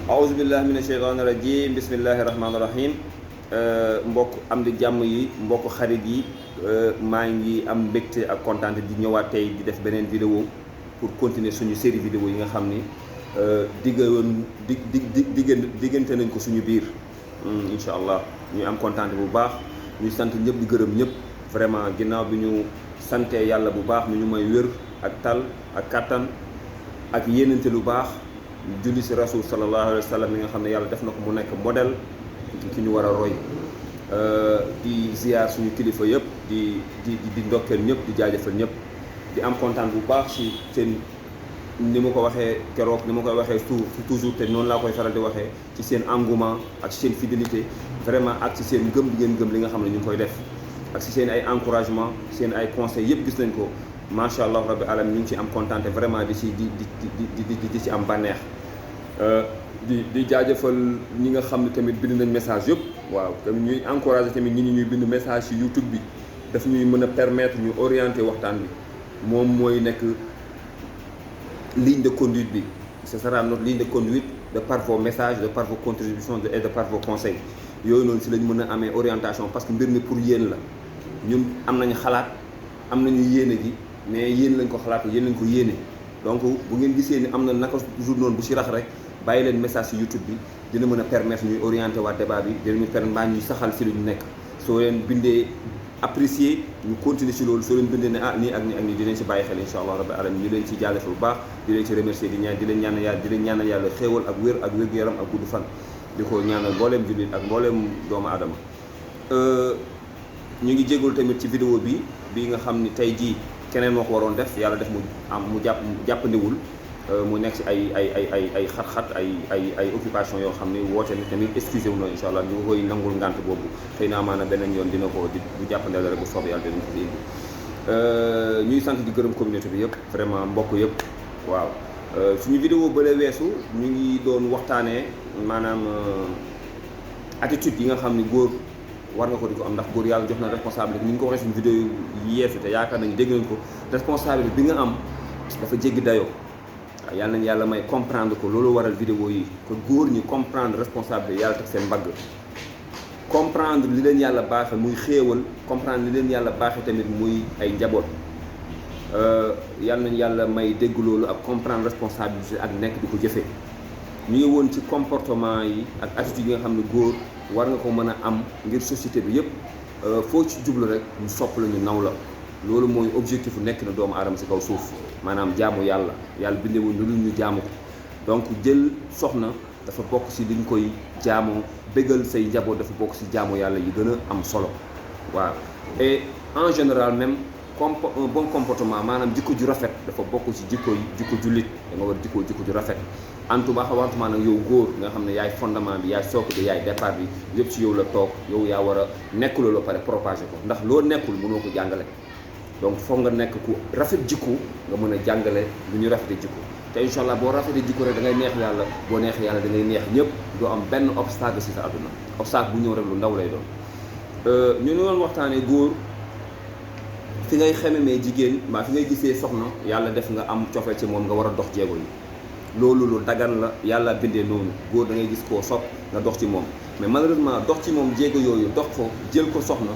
aouzu billahi mina sheytaani rajim bismillahi rahmaani rahim mbokk am di jàmm yi mbokk xarit yi maa ngi am mbégte ak kontaan di ñëwaat tey di def beneen vidéo pour continuer suñu série vidéo yi nga xam ni diggante nañ ko suñu biir incha allah ñuy am kontaan bu baax ñuy sant ñëpp di gërëm ñëpp vraiment ginnaaw bi ñu santee yàlla bu baax mi ñu may wér ak tal ak kattan ak yéenante lu baax julli si rasul sallallahu alayhi wa sallam mi nga xam ne yàlla def na ko mu nekk modèle ki ñu war a roy di ziar suñu kilifa yëpp di ndokkeel ñëpp di jaajëfal ñëpp di am kontaan bu baax si seen ni ma ko waxee keroog ni ma koy waxee toujours te noonu laa koy faral di waxee ci seen engouement ak ci seen fidélité vraiment ak ci seen gëm bi ngeen gëm li nga xam ne ñu ngi koy def ak ci seen ay encouragement seen ay conseils yëpp gis nañ ko macha allah rabbi alam ñu ngi ci am kontaan te vraiment di ci am bànneex di jaajëfal ñi nga xam ne tamit bind nañ message yëpp waaw tamit ñuy encouragé tamit ñi ñuy bind message ci YouTube bi daf ñuy mën a permettre ñu orienter waxtaan bi moom mooy nekk ligne de conduite bi ce sera notre ligne de conduite de par vos messages de par vos contributions et de par vos conseils yooyu noonu si lañ mën a amee orientation parce que mbir mi pour yéen la ñun am nañu xalaat am nañu yéene gi mais yéen lañ ko xalaat yéen lañ ko yéene donc bu ngeen gisee ni am na naka jour noonu bu si rax rek bàyyi leen message si YouTube bi dina mën a permettre ñuy orienter waa débat bi dina ñu permettre ñuy saxal si lu ñu nekk soo leen bindee apprécier ñu continuer si loolu soo leen bindee ne nii ak nii ak nii dinañ si bàyyi xel incha allah rabbi alamin ñu leen ci jaajëfal bu baax di leen ci remercier di leen ñaanal yàlla xéewal ak wér ak wér-gu-yaram ak gudd fan di ko ñaanal mbooleem jullit ak mbooleem doomu aadama ñu ngi jégalu tamit ci vidéo bi nga xam ni tey jii keneen moo ko waroon def yàlla def mu jàppandiwul mu nekk si ay xat-xat ay occupation yoo xam ni woote ni tamit excusé wu na incha allah ñu ngi koy nangul ngànt boobu xëy na amaana beneen yoon dina ko bu jàppandeel rek bu soob yàlla dinañ ko fi indi ñuy sant di gërëm communauté bi yëpp vraiment mbokk yëpp waaw suñu vidéo bële weesu ñu ngi doon waxtaanee maanaam attitude yi nga xam ni góor war nga ko di ko am ndax góor yàlla jox na responsabilité ni ñu ko waxee suñu vidéo yi yeesu te yaakaar nañu dégg nañ ko responsabilité bi nga am dafa jéggi dayoo waaw yàlla nañ yàlla may comprendre ko loolu waral vidéo yi que góor ñi comprendre responsabilité yàlla teg seen mbagg comprendre li leen yàlla baaxe muy xéewal comprendre li leen yàlla baaxe tamit muy ay njaboot yàlla nañ yàlla may dégg loolu ak comprendre responsabilité ak nekk di ko jëfee ñu ngi woon ci comportement yi ak attitude yi nga xam ne góor war nga ko mën a am ngir société bi yëpp foo ci jublu rek ñu sopp la ñu naw la loolu mooy objectif nekk na doomu aadama si kaw suuf maanaam jaamu yàlla bindewuñ lu dul ñu jaamu ko donc jël soxna dafa bokk si liñ koy jaamoo bégal say njaboot dafa bokk si jaamu yàlla yi gën a am solo waaw et en général même comme un bon comportement maanaam jikko ju rafet dafa bokk si jikko jullit da nga war jikko ju rafet xawantumaa nag yow góor nga xam ne yaay fondement bi yaay socle bi yaay départ bi yëpp ci yow la toog yow yaa war a nekk loolu pare propager ko ndax loo nekkul mënoo ko jàngale donc foog nga nekk ku rafet jikko nga mën a jàngale lu ñu rafete jikko te incha allah boo rafetee jikko rek da ngay neex yàlla boo neexee yàlla da ngay neex ñëpp doo am benn obstacle si sa àdduna obstacle bu ñëw rek lu ndaw lay doon ñu ne woon waxtaanee góor fi ngay xememee jigéen maa fi ngay gisee soxna yàlla def nga am cofeel ci moom nga war a dox jéego yi loolu lu dagan la yàlla bindee noonu góor da ngay gis koo sopp nga dox ci moom mais malheureusement dox ci moom jéego yooyu dox ko jël ko soxna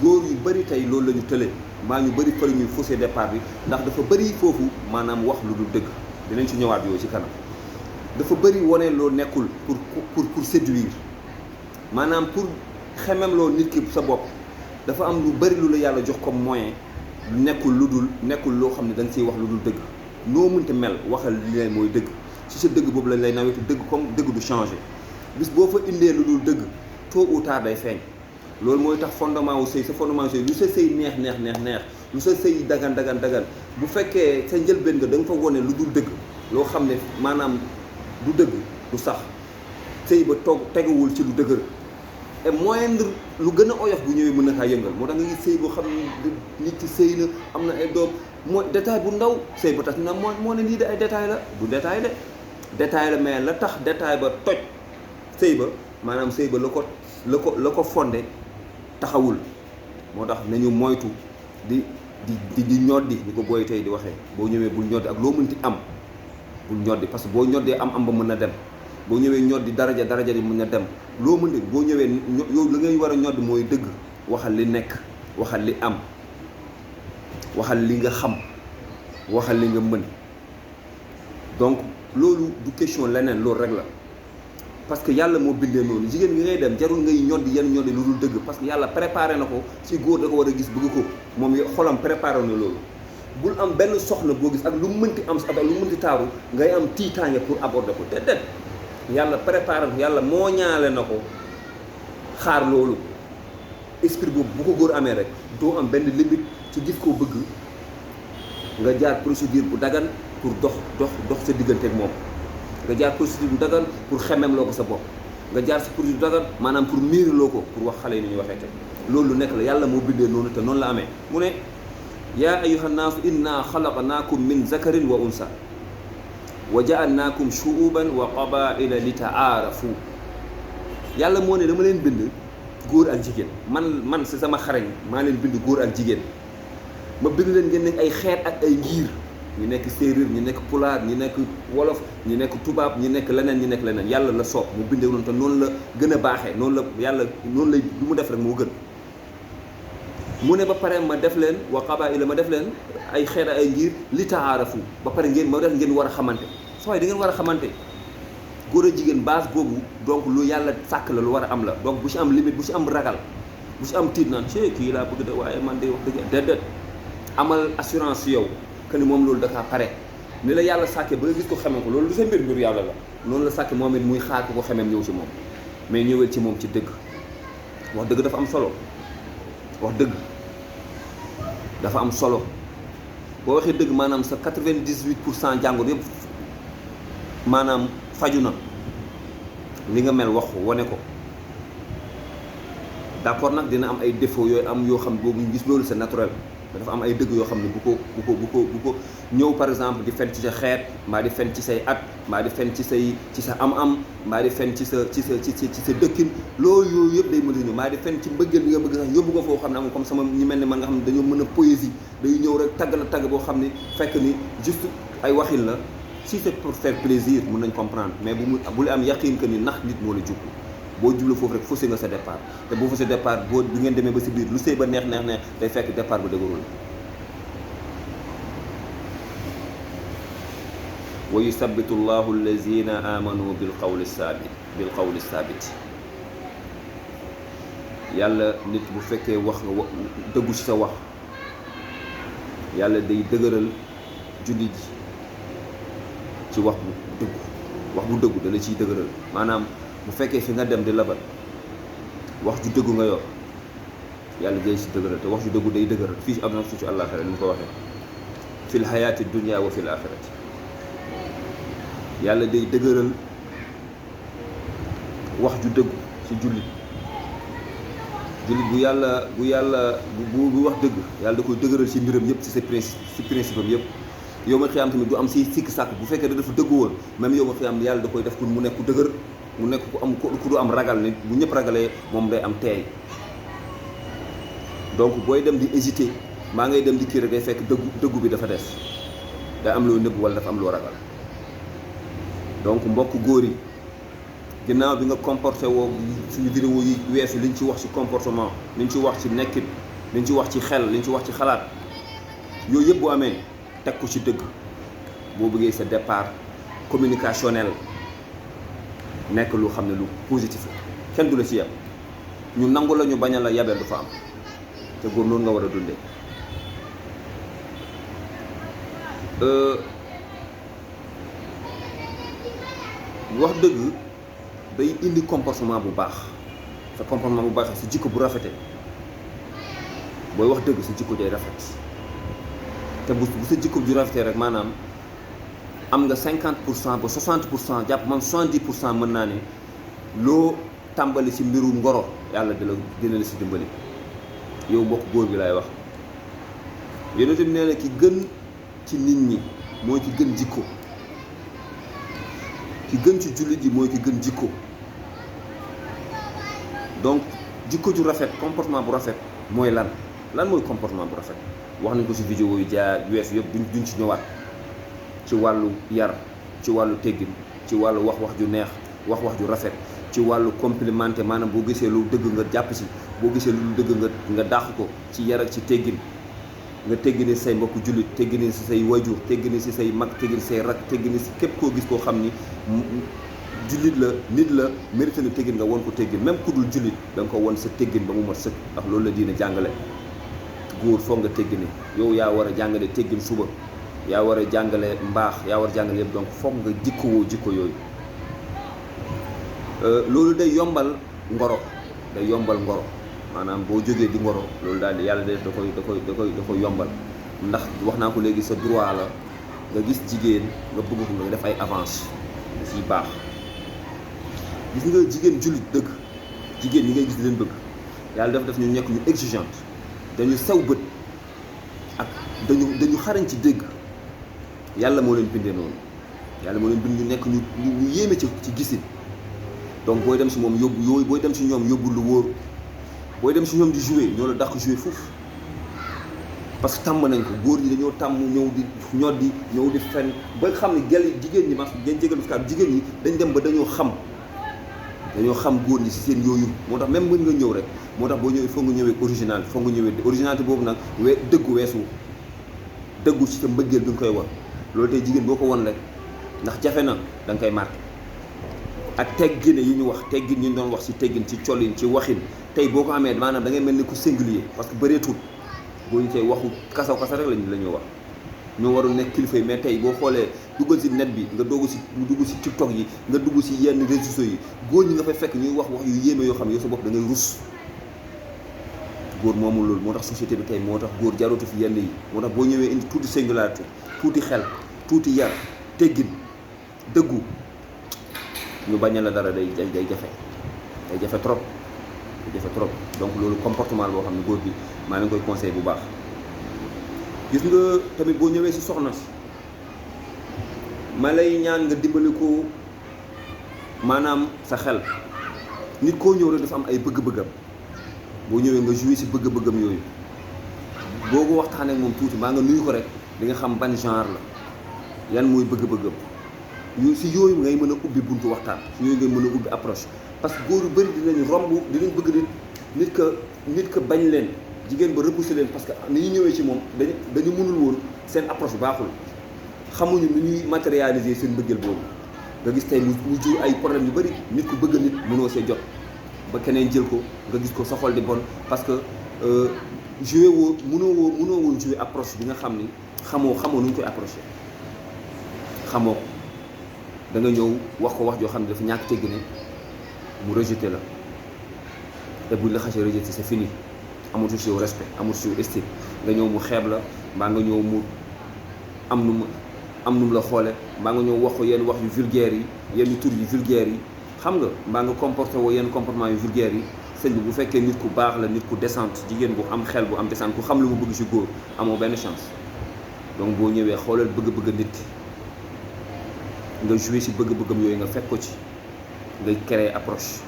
góor yu bëri tey loolu la ñu tële maa ñu bëri fa la ñuy faussé départ bi ndax dafa bëri foofu maanaam wax lu dul dëgg dinañ ci ñëwaat yooyu ci kanam dafa bëri wane loo nekkul pour séduire maanaam pour xemem loo nit ki sa bopp dafa am lu bëri lu la yàlla jox comme moyen nekkul loo xam ne da nga ciy wax lu dul dëgg noo mënta mel waxal li leen mooy dëgg ci sa dëgg boobu lañ lay nawetu dëgg comme dëgg du changé bis boo fa indee lu dul dëgg tôt ou tard day feeñ loolu mooy tax fondement wu sëy sa fondement wu sëy lu sa sëy neex lu sa sëy dagan bu fekkee sa njëlbeen nga da nga fa wone lu dul dëgg loo xam ne maanaam du dëgg du sax sëy ba teguwul ci lu dëgër et moindre lu gën a oyof bu ñëwee mën na kaa yëngal moo tax nga ngi sëy boo xam ne nit ki sëy na am na ay doom mooy détail bu ndaw sëy ba tax na moo ne lii de ay détail la du détail la mais la tax détail ba toj sëy ba maanaam sëy ba la ko fondé taxawul moo tax nañu moytu di ñoddi ñu ko booy tey di waxee boo ñëwee bul ñoddi ak loo mënti am bul ñoddi parce que boo ñoddee am ba mën na dem boo ñëwee ñoddi daraja di mën a dem loo mën de boo ñëwee yow la ngay war a ñodd mooy dëgg waxal li nekk waxal li am waxal li nga xam waxal li nga mën donc loolu du question leneen loolu rek la parce que yàlla moo bindee noonu jigéen gi ngay dem jarul ngay ñoddi yenn ñoddi lu dul dëgg parce que yàlla préparé na ko ci góor da ko war a gis bëgg ko moom xolam préparé na loolu bul am benn soxna boo gis ak lu mënti am ak lu mënti taaru ngay am tiitaange pour aborder ko déedéet yàlla préparé ko yàlla moo ñaale na ko xaar loolu esprit boobu bu ko góor amee rek doo am benn limite ci gis koo bëgg nga jaar procédure bu dagan pour dox sa diggante ak moom nga jaar procédure bu dagan pour xemem loo ko sa bopp nga jaar si procédure bu dagan maanaam pour miiraloo ko pour wax xale yi ni ñuy waxee te loolu lu nekk la yàlla moo bindee noonu te noonu la amee mu ne yaa ayyuha nnaasu inna xalaqnaakum min zakarin wa unsa wa ja'alnaakum shu'uban wa qabaa'ila li ta'aarafu yàlla moo ne dama leen bind góor ak jigéen man si sama xarañ maa leen bind góor ak jigéen ma bind leen ngeen nekk ay xeet ak ay ngir ñi nekk séeréer ñi nekk pulaar ñi nekk wolof ñi nekk tubaab ñi nekk leneen yàlla la soob mu bindee noonu te noonu la gën a baaxee noonu la yàlla noonu lay lu mu def rek moo gën mu ne ba pare ma def leen wa qabaa'ila ma def leen ay xeet ay ngir li ta'aarafu ba pare ma def ngeen war a xamante sooy da ngeen war a xamante góor a jigéen base boobu donc lu yàlla sàkk la lu war a am la donc bu ci am limite bu ci am ragal bu ci am tiit naan ci kii laa bëgg de waaye man de wax dëgg déedéet amal assurance yow que ni moom loolu da kaa pare ni la yàlla sàkkee ba nga gis ko xamee ko loolu du sa mbir yàlla la noonu la sàkkee moom it muy xaar ko xamee ñëw ci moom mais ñëwal ci moom ci dëgg wax dëgg dafa am solo wax dëgg dafa am solo boo waxee dëgg maanaam sa 98% jàngoro yëpp maanaam faju na li nga mel wax wane ko d'accord nag dina am ay défauts yooyu am yoo xam boobu ñu gis loolu c'est naturel dafa am ay dëgg yoo xam ne bu ko ñëw par exemple di fen ci sa xeet mbaa di fen ci say at mbaa di fen ci sa am mbaa di fen ci sa dëkkin loolu yooyu yëpp day mën a ñëw mbaa di fen ci mbëggeel bi nga bëgg sax yóbbu ko foo xam ne amul comme sama ñi mel ni man nga xam ne dañoo mën a poésie day ñëw rek tagg la tagg boo xam ne fekk ni juste ay waxin la si c'est pour faire plaisir mën nañ comprendre mais bu am yaqin que ni nax nit moo la jublu boo jublu foofu rek faussé nga sa départ te boo faussé départ boo bu ngeen demee ba si biir lu sëy ba neex day fekk départ bu dëgërul wa yusabbitu llahu allazina amanu bil qawli saabit yàlla nit bu fekkee wax nga dëggu ci sa wax yàlla day dëgëral jullit ji ci wax bu dëggu dala ciy dëgëral maanaam bu fekkee fi nga dem di labat wax ju dëggu nga yor yàlla day si dëgëral te wax ju dëggu day dëgëral fii ci àdduna fii ci àllaaxira ni mu ko waxee fil hayaati dunya wa fil axirati yàlla day dëgëral wax ju dëggu ci jullit bu wax dëgg yàlla da koy dëgëral ci mbiram yëpp ci sa principe am yëpp yow ma xiyaam tamit du am si sikk sàkk bu fekkee da dafa dëggu woon même yow ma xiyaam yàlla da koy def pour mu nekk ku dëgër mu nekk ku du am ragal ni bu ñëpp ragalee moom day am teey donc booy dem di hésiter maa ngay dem di kii rek day fekk dëggu bi dafa des day am loo nëbb wala dafa am loo ragal donc mbokk góor yi ginnaaw bi nga comporté woo suñu vidéo yi weesu liñ ci wax ci comportement liñ ci wax ci nekkin liñ ci wax ci xel liñ ci wax ci xalaat yooyu yëpp bu amee teg ko ci dëgg boo bëggee sa départ communicationnel nekk lu xam ne lu positif la kenn du la ci yab ñu nangu la ñu bañ a la yabeel du fa am te góor noonu nga war a dundee wax dëgg day indi comportement bu baax sa comportement bu baax sa jikko bu rafete booy wax dëgg sa jikko day rafet te bu sa jikko ju rafetee rek maanaam am nga 50% ba 60% jàpp man 70% mën naa ne loo tàmbali ci mbiru ngoro yàlla dina la ci dimbali yow mbokk góor bi laay wax yonent bi nee na ki gën ci nit ñi mooy ki gën jikko ki gën ci jullit yi mooy ki gën jikko donc jikko ju rafet comportement bu rafet mooy lan mooy comportement bu rafet wax nañ ko ci vidéo yu weesu yëpp duñ ci ñëwaat ci wàllu yar ci wàllu teggin ci wàllu wax ju neex wax ju rafet ci wàllu complimenté maanaam boo gisee lu dëgg nga jàpp si boo gisee lu dëgg nga dàq ko ci yar ak ci teggin nga teggini say mbokku jullit teggini si say wajur teggini si say mag teggini say rak teggini si képp koo gis koo xam ni jullit la nit la mérité na teggin nga won ko teggin même ku dul jullit da nga ko won sa teggin ba mu mat sëkk ndax loolu la diina jàngale góor foog nga teggini yow yaa war a jàngale teggin suba yaa war a jàngale mbaax yaa war a jàngale yëpp donc foog nga jikkowoo jikko yooyu loolu day yombal ngoro maanaam boo jógee di ngoro loolu daal di yàlla da koy yombal ndax wax naa ko léegi sa droit la nga gis jigéen nga bëgg ko nga def ay avance da ciy baax gis nga jigéen jullit dëgg jigéen ñi ngay gis di leen bëgg yàlla dafa def ñu nekk ñu exigeante dañu sew bët ak dañu xarañ ci dégg yàlla moo leen bindee noonu yàlla moo leen bind ñu nekk ñu yéeme ci gisin donc booy dem si moom yóbbu yooyu booy dem si ñoom yóbbu lu wóor booy dem si ñoom di jouer ñoo la dàq jouer foofu parce que tàmm nañ ko góor ñi dañoo tàmm ñëw di fen ba xam ne jigéen ñi ngeen jégal fi jigéen ñi dañ dem ba dañoo xam góor ñi si seen yooyu moo tax même mën nga ñëw rek moo tax boo ñëwee foog nga ñëwee originalité boobu nag dëggu weesu dëggu ci sa mbëggeel bi nga koy wan loolu tey jigéen boo ko wan rek ndax jafe na da nga koy marqué ak teggin yi ñu wax teggin ñu doon wax ci teggin ci colin ci waxin tey boo ko amee maanaam da ngay mel ni ku singulier parce que bëreetul boo ñu tey waxu kasaw rek la ñuy wax ñoo warul nekk kilifa yi mais tey boo xoolee duggal ci net bi nga dugg ci TikTok yi nga dugg ci yenn réseaux sociaux yi góor ñi nga fay fekk ñuy wax yu yéeme yoo xam ne yow sa bopp da ngay rus góor moomul loolu moo tax société bi tey moo tax góor jarootu fi yenn yi moo tax boo ñëwee indi tuuti singularité tuuti xel tuuti yar teggin dëggu ñu bañ la dara day jafe trop donc loolu comportement boo xam ne góor bi maa ngi koy conseil bu baax gis nga tamit boo ñëwee ci soxna si ma lay ñaan nga dimbali ko maanaam sa xel nit koo ñëw rek dafa am ay bëgg-bëggam boo ñëwee nga joué ci bëgg-bëggam yooyu boo ko waxtaanee ak moom tuuti maa nga nuyu ko rek di nga xam ban genre la yan mooy bëgg-bëggam ci yooyu ngay mën a ubbi buntu waxtaan ci yooyu ngay mën a ubbi approche parce que góor yu bëri dinañ bëgg nit ka bañ leen jigéen ba repousser leen parce que ni ñu ñëwee ci moom dañu mënul woon seen approche baaxul xamuñu ni ñuy matérialiser seen bëggeel boobu nga gis tey mu jur ay problème yu bëri nit ku bëgg nit mënoo see jot ba keneen jël ko nga gis ko sa xol di bon parce que mënoo woon jouer approche bi nga xam ni xamoo nu ñu koy approché xamoo ko da nga ñëw wax ko wax joo xam ne dafa ñàkk teggi ne mu rejeté la te buñ la xasee rejeté c'est fini amatul si yow respect amatul si yow estime nga ñëw mu xeeb la mbaa nga ñëw mu am nu mu la xoole mbaa nga ñëw wax ko yenn wax yu vulgaire yi yenn tur yu vulgaire yi xam nga mbaa nga comporté woo yenn comportement yu vulgaire yi sëñ bi bu fekkee nit ku baax la nit ku décente jigéen bu am xel bu am décente ku xam lu mu bëgg si góor amoo benn chance donc boo ñëwee xoolal bëgg-bëgg nit nga joué si bëgg-bëggam yooyu nga fekk ko ci ngay créer approche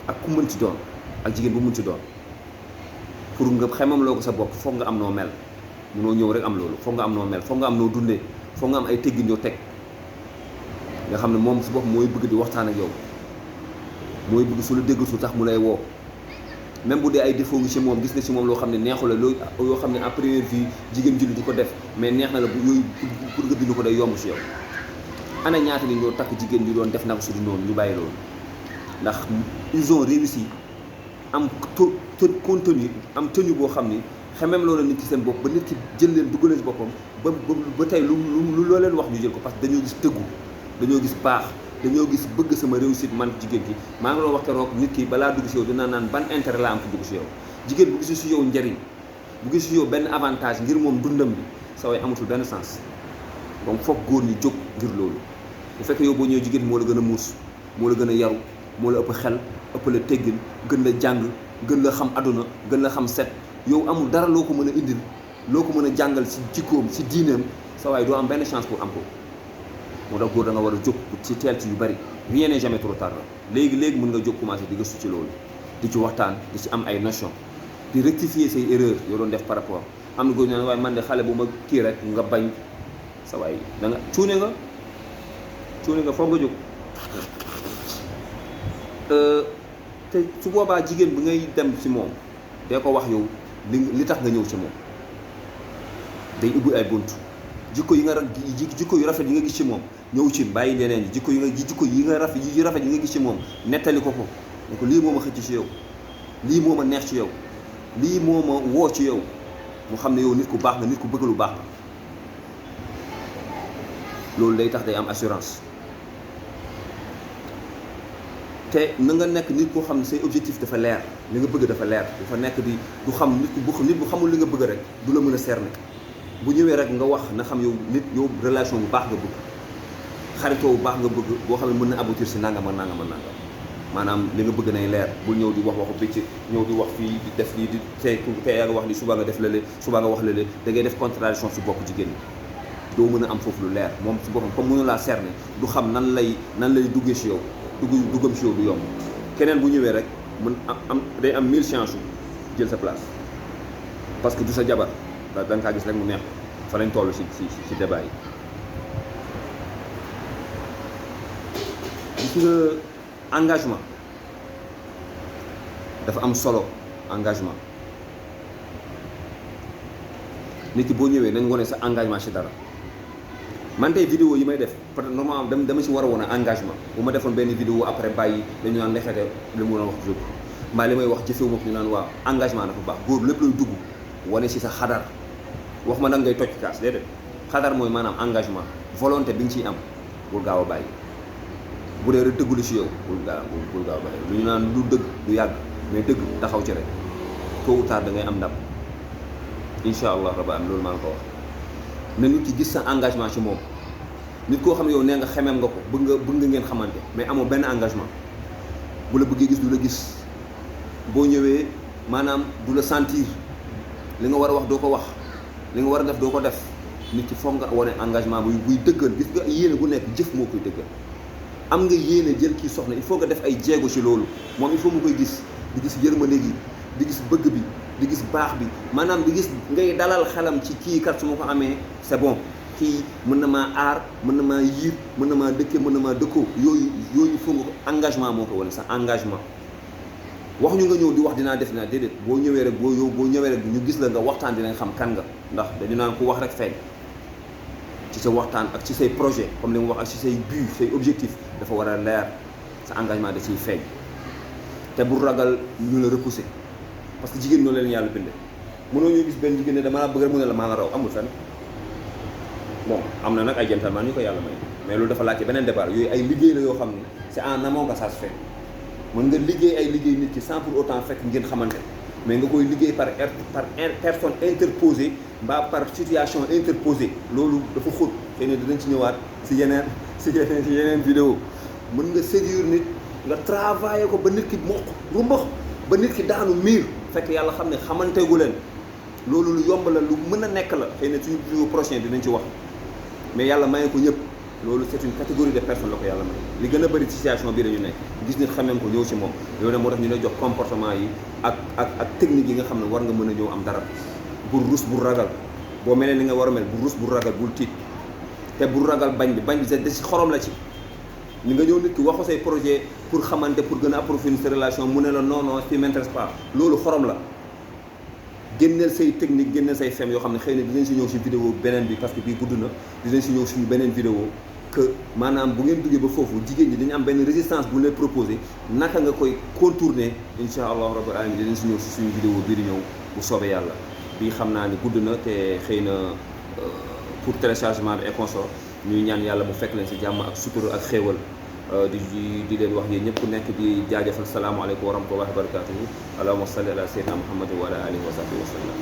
ak ku mën ci doon ak jigéen bu mën ci doon pour nga xamam loo ko sa bopp foog nga am noo mel munoo ñëw rek am loolu foog nga am noo mel foog nga am noo dundee foog nga am ay teggin yoo teg nga xam ne moom si bopp mooy bëgg di waxtaan ak yow mooy bëgg su la déggatul tax mu lay woo même bu dee ay défaut ngi ci moom gis nga ci moom loo xam ne neexu la yoo xam ne en première vue jigéen julli di ko def mais neex na la bu yooyu pour nga dindi ko day yomb ci yow ana ñaata ni ñoo takk jigéen ñi doon def naka su du noonu ñu bàyyi loolu ndax ils ont réussi am contenu am tenue boo xam ni xemem loola nit ci seen bopp ba nit ki jël leen dugg leen ci boppam ba tey lu loo leen wax ñu jël ko parce que dañoo gis tëggu dañoo gis baax dañoo gis bëgg sama réussite man jigéen ki maa ngi doon wax keroog nit ki balaa dugg si yow dinaa naan ban intérêt la am ko dugg si yow jigéen bu gis si yow njëriñ bu gis si yow benn avantage ngir moom dundam bi sa way amatul benn sens donc foog góor ñi jóg ngir loolu bu fekkee yow boo ñëwee jigéen moo la gën a muus moo la gën a yaru moo la ëpp xel ëpp la teggin gën la jàng gën la xam aduna gën la xam set yow amul dara loo ko mën a indil loo ko mën a jàngal si jikkoom si diineem sa waay doo am benn chance pour am ko moo tax góor da nga war a jóg ci teel ci yu bari rien n'est jamais trop tard la léegi mën nga jóg commencé di gëstu ci loolu di ci waxtaan di ci am ay notion di rectifier say erreurs yoo doon def par rapport am na góor ñaan waaye man de xale bu ma kii rek nga bañ sa waay da nga cuune nga foog nga jóg te su boobaa jigéen bi ngay dem ci moom dee ko wax yow li tax nga ñëw ci moom day ubbi ay bunt jikko yi nga jikko yu rafet yi nga gis ci moom ñëw ci bàyyi leneen jikko yi nga rafet yi nga gis ci moom nettali ko ne ko lii moo ma xëcc ci yow lii moo ma neex ci yow lii moo ma woo ci yow mu xam ne yow nit ku baax nga nit ku bëgg lu baax nga loolu day tax day am assurance te na nga nekk nit koo xam ne say objectif dafa leer li nga bëgg dafa leer dafa nekk di du xam nit bu xamul li nga bëgg rek du la mën a cerner bu ñëwee rek nga wax na xam yow nit yow relation bu baax nga bëgg xaritoo bu baax nga bëgg boo xam ne mën na aboutir si nangam ak nangam ak nangam maanaam li nga bëgg nay leer bul ñëw di wax waxu bëcc ñëw di wax fii di def lii di tey yaa nga wax li suba nga def lële suba nga wax lële da ngay def contradiction si bopp jigéen ñi doo mën a am foofu lu leer moom si boppam comme mënu laa cerner du xam nan lay duggee si yow duggam si yow du yomb keneen bu ñëwee rek mën am day am 1000 chance jël sa place parce que du sa jabar da nga kaa gis rek mu neex fa lañ toll si débat yi gis nga engagement dafa am solo engagement nit ki boo ñëwee nañ wane sa engagement si dara man tey vidéo yi may def peut-être normalement dama si war a woon a engagement bu ma defoon benn vidéo après bàyyi dañu naan ndexete li mu doon wax jóg mbaa li may wax jëfewu ma ko ñu naan waaw engagement dafa baax góor lépp lay dugg wane si sa xadar wax ma nag ngay toj kaas déedéet xadar mooy maanaam engagement volonté bi nga ciy am bul gaaw a bàyyi bu dee rek dëggulu si yow bul gaaw a bàyyi lu ñu naan lu dëgg du yàgg mais dëgg taxaw ci rek tôt ou tard da ngay am ndam incha allah rabbi am loolu maa ngi ko wax na nit ki gis sa engagement ci moom nit koo xam ne yow nee nga xemeem nga ko bëgg nga ngeen xamante mais amoo benn engagement bu la bëggee gis du la gis boo ñëwee maanaam du la sentir li nga war a wax doo ko wax li nga war a def doo ko def nit ki foog nga wane engagement buy dëggal gis nga yéene bu nekk jëf moo koy dëggal am nga yéene jël kii soxna il faut nga def ay jéego ci loolu moom il faut mu koy gis di gis yërmande gi di gis bëgg bi di gis baax bi maanaam di gis ngay dalal xelam ci kii kat su ma ko amee c'est bon kii mën na maa aar mën na maa yiir mën na maa dëkkee mën na maa dëkkoo yooyu foog nga ko engagement moo ko wane sa engagement wax ñu nga ñëw di wax dinaa def dinaa déedéet boo ñëwee rek boo ñëwee rek ñu gis la nga waxtaan dinañ xam kan nga ndax dañu naan ku wax rek feeñ ci sa waxtaan ak ci say projet comme li mu wax ak ci say but say objectif dafa war a leer sa engagement da ciy feeñ te bu ragal ñu la repousser parce que jigéen noonu leen yàlla bindee mënoo ñuy gis benn jigéen ne dama la bëgg rek mu ne la maa la raw amul fenn bon am na nag ay gentleman ñu ko yàlla may mais loolu dafa laajte beneen débat yooyu ay liggéey la yoo xam ne c'est en amont que ça se fait mën nga liggéey ay liggéey nit ki sans pour autant fekk ngeen xamante mais nga koy liggéey par personne interposée mbaa par situation interposée loolu dafa xóot xëy na dinañ ci ñëwaat si yeneen vidéo mën nga séduire nit nga travailler ko ba nit ki mokk rumbax ba nit ki daanu miir fekk yàlla xam ne xamanteegu leen loolu lu yomb la lu mën a nekk la xëy na suñu vidéo prochain dinañ ci wax mais yàlla maye ko ñëpp loolu c'est une catégorie de personnes la ko yàlla may li gën a bëri situation bii dañu nekk gis nit xamem ko ñëw ci moom yow ne moo tax ñu lay jox comportement yi ak technique yi nga xam ne war nga mën a ñëw am dara bul rus bul ragal boo melee ni nga war a mel bul rus bul ragal bul tiit te bul ragal bañ bi da ci xorom la ci ni nga ñëw nit ki waxu say projet pour xamante pour gën a approfondir sa relation mu ne la non non ça m'intéresse pas loolu xorom la génneel say technique génneel say fem yoo xam ne xëy na dinañ si ñëw si vidéo beneen bi parce que bii gudd na dinañ si ñëw suñu beneen vidéo que maanaam bu ngeen duggee ba foofu jigéen ñi dañu am benn résistance bu lay proposé naka nga koy contourner incha allah rabbil alamin dinañ si ñëw si suñu vidéo bii di ñëw bu soobee yàlla bii xam naa ni gudd na te xëy na pour téléchargement bi et consort ñuy ñaan yàlla mu fekk leen si jàmm ak sutura ak xéewal di leen wax yéen ñëpp ku nekk di jaajëfal salaamaaleykum wa rahmatullahi wa barakatuhu allahumma salli ala sayyidina muhammadin wa ala alihi wa sahbihi wa sallam